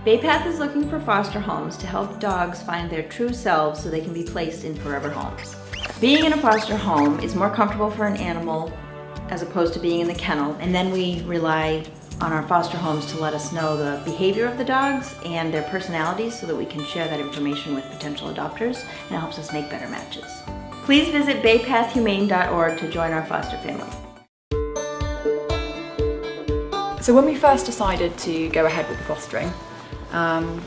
Baypath is looking for foster homes to help dogs find their true selves so they can be placed in forever homes. Being in a foster home is more comfortable for an animal as opposed to being in the kennel, and then we rely on our foster homes to let us know the behavior of the dogs and their personalities so that we can share that information with potential adopters, and it helps us make better matches. Please visit baypathhumane.org to join our foster family. So when we first decided to go ahead with the fostering,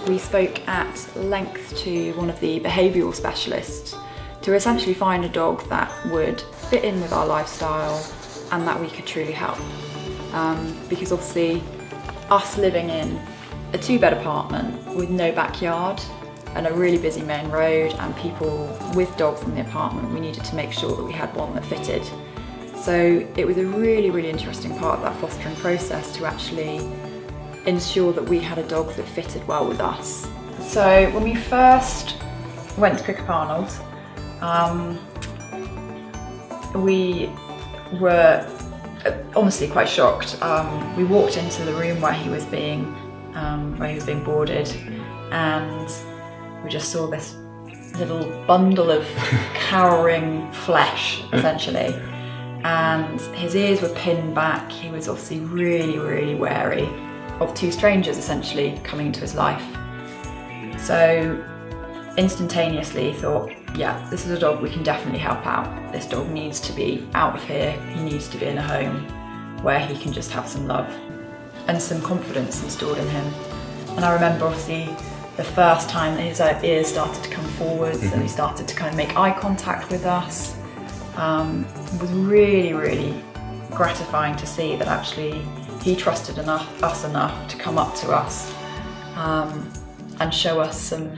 we spoke at length to one of the behavioural specialists to essentially find a dog that would fit in with our lifestyle and that we could truly help. Because obviously us living in a 2-bed apartment with no backyard and a really busy main road and people with dogs in the apartment, we needed to make sure that we had one that fitted. So it was a really, really interesting part of that fostering process to actually ensure that we had a dog that fitted well with us. So when we first went to pick up Arnold, we were honestly quite shocked. We walked into the room where he was being boarded, and we just saw this little bundle of cowering flesh, essentially. And his ears were pinned back. He was obviously really, really wary of 2 strangers essentially coming into his life. So instantaneously thought, yeah, this is a dog we can definitely help out. This dog needs to be out of here. He needs to be in a home where he can just have some love and some confidence installed in him. And I remember obviously the first time that his ears started to come forwards and he started to kind of make eye contact with us. It was really, really gratifying to see that actually he trusted us enough to come up to us and show us some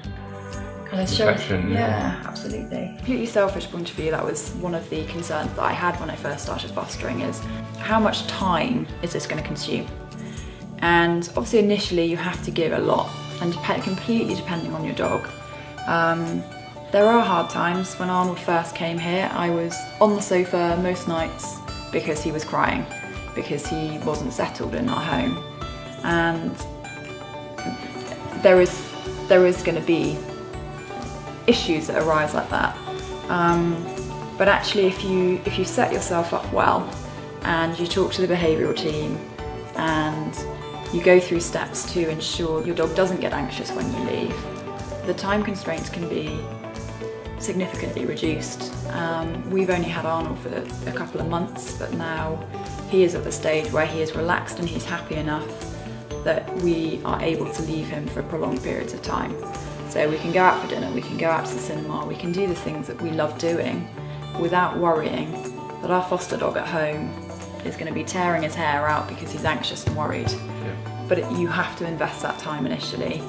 kind of protection. Yeah, absolutely. Completely selfish point of view, that was one of the concerns that I had when I first started fostering, is how much time is this going to consume? And obviously initially you have to give a lot, and completely depending on your dog. There are hard times. When Arnold first came here, I was on the sofa most nights because he was crying, because he wasn't settled in our home. And there is going to be issues that arise like that. But actually if you set yourself up well and you talk to the behavioural team and you go through steps to ensure your dog doesn't get anxious when you leave, the time constraints can be significantly reduced. We've only had Arnold for a couple of months, but now he is at the stage where he is relaxed and he's happy enough that we are able to leave him for prolonged periods of time. So we can go out for dinner, we can go out to the cinema, we can do the things that we love doing without worrying that our foster dog at home is going to be tearing his hair out because he's anxious and worried. Yeah. But you have to invest that time initially,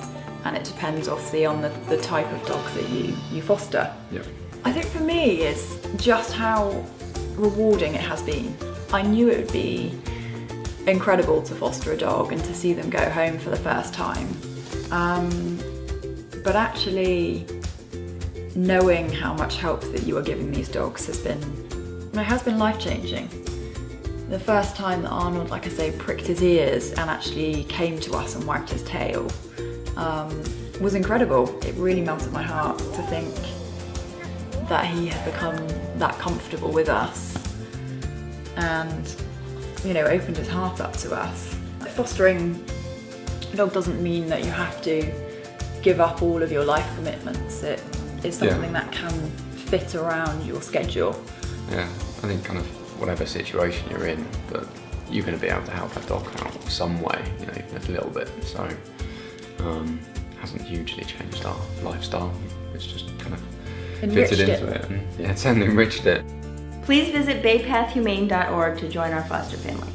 and it depends obviously on the type of dog that you foster. Yeah. I think for me it's just how rewarding it has been. I knew it would be incredible to foster a dog and to see them go home for the first time. But actually knowing how much help that you are giving these dogs has been life-changing. The first time that Arnold, like I say, pricked his ears and actually came to us and wagged his tail was incredible. It really melted my heart to think that he had become that comfortable with us and, you know, opened his heart up to us. Fostering a dog doesn't mean that you have to give up all of your life commitments. It is something that can fit around your schedule. Yeah, I think kind of whatever situation you're in, that you're going to be able to help that dog out some way, you know, even a little bit. So hasn't hugely changed our lifestyle. It's just kind of fitted into it. And, yeah, it's enriched it. Please visit baypathhumane.org to join our foster family.